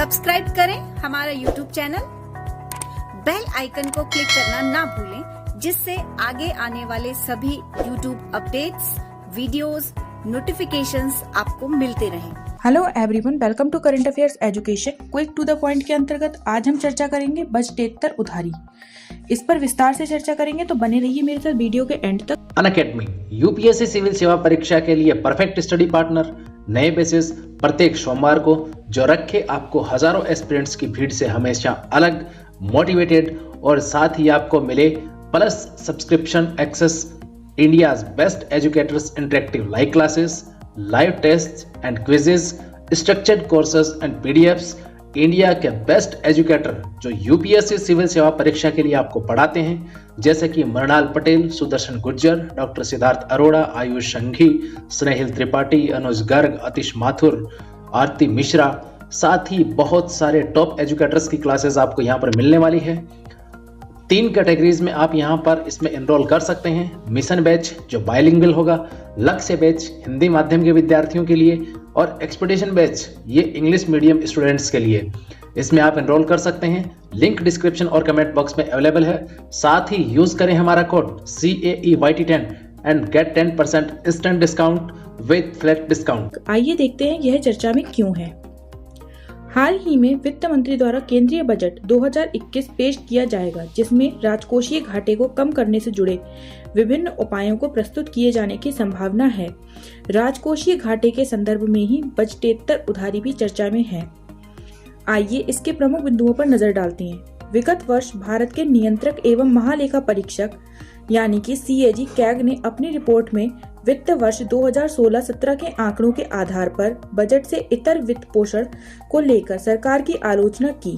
Subscribe करें हमारा YouTube channel, bell icon को क्लिक करना ना भूलें, जिससे आगे आने वाले सभी यूट्यूब अपडेट्स, वीडियोस, नोटिफिकेशंस आपको मिलते रहें। Hello everyone, welcome to current affairs education. Quick to the point के अंतर्गत आज हम चर्चा करेंगे बजटेतर उधारी। इस पर विस्तार से चर्चा करेंगे, तो बने रहिए मेरे साथ वीडियो के एंड तक। अनअकैडमी यूपीएससी सिविल सेवा परीक्षा के लिए परफेक्ट स्टडी पार्टनर, नए बेसिस प्रत्येक सोमवार को, जो रखे आपको हजारों एस्पिरेंट्स की भीड़ से हमेशा अलग, मोटिवेटेड और साथ ही आपको मिले plus subscription access, India's best educators interactive live classes, live test and quizzes, structured courses and PDFs, India के बेस्ट एजुकेटर जो यूपीएससी सिविल सेवा परीक्षा के लिए आपको पढ़ाते हैं, जैसे कि मृणाल पटेल, सुदर्शन गुर्जर, डॉक्टर सिद्धार्थ अरोड़ा, आयुष संघी, स्नेहिल त्रिपाठी, अनुज गर्ग, अतिश माथुर, आरती मिश्रा, साथ ही बहुत सारे टॉप एजुकेटर्स की क्लासेस आपको यहाँ पर मिलने वाली है। 3 कैटेगरीज में आप यहाँ पर इसमें एनरोल कर सकते हैं। मिशन बैच जो बायलिंगुअल होगा, लक्ष्य बैच हिंदी माध्यम के विद्यार्थियों के लिए, और एक्सपेडिशन बैच ये इंग्लिश मीडियम स्टूडेंट्स के लिए। इसमें आप एनरोल कर सकते हैं। लिंक डिस्क्रिप्शन और कमेंट बॉक्स में अवेलेबल है। साथ ही यूज करें हमारा code CAEYT10 and get 10% instant discount with flat discount. आइए देखते हैं यह चर्चा में क्यों है। हाल ही में वित्त मंत्री द्वारा केंद्रीय बजट 2021 पेश किया जाएगा, जिसमें राजकोषीय घाटे को कम करने से जुड़े विभिन्न उपायों को प्रस्तुत किए जाने की संभावना है। राजकोषीय घाटे के संदर्भ में ही बजटेतर उधारी भी चर्चा में है। आइए इसके प्रमुख बिंदुओं पर नजर डालते हैं। विगत वर्ष भारत के नियंत्रक एवं महालेखा परीक्षक यानी कि CAG कैग ने अपनी रिपोर्ट में वित्त वर्ष 2016-17 के आंकड़ों के आधार पर बजट से इतर वित्त पोषण को लेकर सरकार की आलोचना की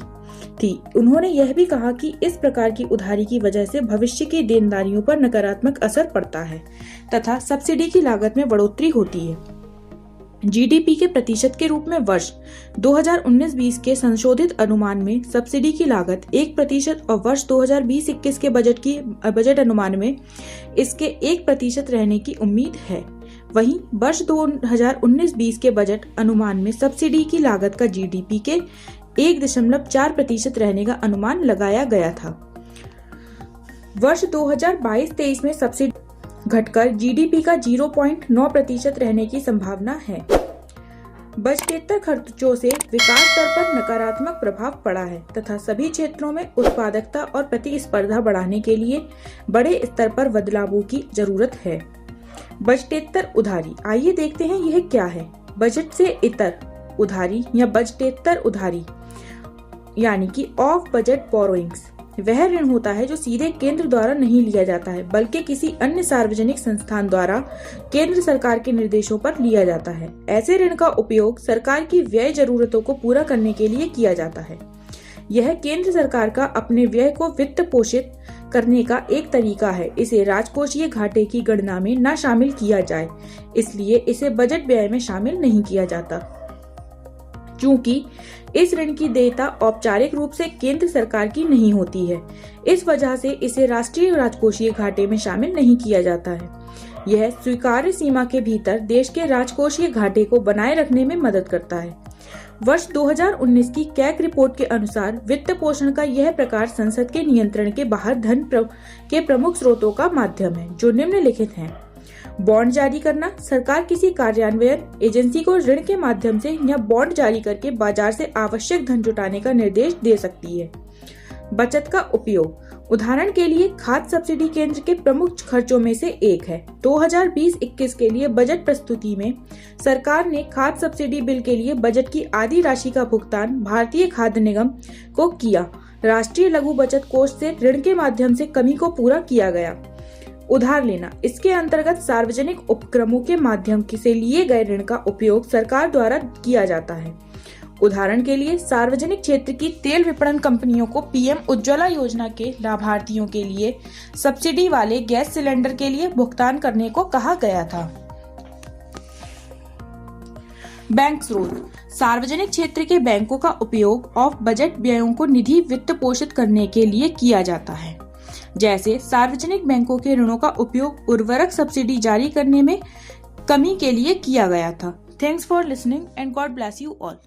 थी। उन्होंने यह भी कहा कि इस प्रकार की उधारी की वजह से भविष्य की देनदारियों पर नकारात्मक असर पड़ता है तथा सब्सिडी की लागत में बढ़ोतरी होती है। GDP के प्रतिशत के रूप में वर्ष 2019-20 के संशोधित अनुमान में सब्सिडी की लागत 1% और वर्ष 2020-21 के बजट अनुमान में इसके 1% रहने की उम्मीद है। वहीं वर्ष 2019-20 के बजट अनुमान में सब्सिडी की लागत का GDP के 1.4% रहने का अनुमान लगाया गया था। वर्ष 2022-23 में सब्सिडी घटकर GDP का 0.9% रहने की संभावना है। बजटेतर खर्चों से विकास दर पर नकारात्मक प्रभाव पड़ा है तथा सभी क्षेत्रों में उत्पादकता और प्रतिस्पर्धा बढ़ाने के लिए बड़े स्तर पर बदलावों की जरूरत है। बजटेतर उधारी, आइए देखते हैं यह क्या है। बजट से इतर उधारी या बजटेतर उधारी यानी कि ऑफ बजट बोरोइंग्स वह ऋण होता है जो सीधे केंद्र द्वारा नहीं लिया जाता है, बल्कि किसी अन्य सार्वजनिक संस्थान द्वारा केंद्र सरकार के निर्देशों पर लिया जाता है। ऐसे ऋण का उपयोग सरकार की व्यय जरूरतों को पूरा करने के लिए किया जाता है। यह केंद्र सरकार का अपने व्यय को वित्त पोषित करने का एक तरीका है। इसे राजकोषीय घाटे की गणना में न शामिल किया जाए, इसलिए इसे बजट व्यय में शामिल नहीं किया जाता। चूंकि इस ऋण की देयता औपचारिक रूप से केंद्र सरकार की नहीं होती है, इस वजह से इसे राष्ट्रीय राजकोषीय घाटे में शामिल नहीं किया जाता है। यह स्वीकार्य सीमा के भीतर देश के राजकोषीय घाटे को बनाए रखने में मदद करता है। वर्ष 2019 की कैग रिपोर्ट के अनुसार वित्त पोषण का यह प्रकार संसद के नियंत्रण के बाहर धन के प्रमुख स्रोतों का माध्यम है, जो निम्नलिखित हैं। बॉन्ड जारी करना, सरकार किसी कार्यान्वयन एजेंसी को ऋण के माध्यम से या बॉन्ड जारी करके बाजार से आवश्यक धन जुटाने का निर्देश दे सकती है। बचत का उपयोग, उदाहरण के लिए खाद्य सब्सिडी केंद्र के प्रमुख खर्चों में से एक है। 2020-21 के लिए बजट प्रस्तुति में सरकार ने खाद्य सब्सिडी बिल के लिए बजट की आधी राशि का भुगतान भारतीय खाद्य निगम को किया। राष्ट्रीय लघु बचत कोष से ऋण के माध्यम से कमी को पूरा किया गया। उधार लेना, इसके अंतर्गत सार्वजनिक उपक्रमों के माध्यम से लिए गए ऋण का उपयोग सरकार द्वारा किया जाता है। उदाहरण के लिए सार्वजनिक क्षेत्र की तेल विपणन कंपनियों को PM उज्ज्वला योजना के लाभार्थियों के लिए सब्सिडी वाले गैस सिलेंडर के लिए भुगतान करने को कहा गया था। बैंक स्रोत, सार्वजनिक क्षेत्र के बैंकों का उपयोग ऑफ बजट व्ययों को निधि वित्त पोषित करने के लिए किया जाता है। जैसे सार्वजनिक बैंकों के ऋणों का उपयोग उर्वरक सब्सिडी जारी करने में कमी के लिए किया गया था। Thanks for listening and God bless you all.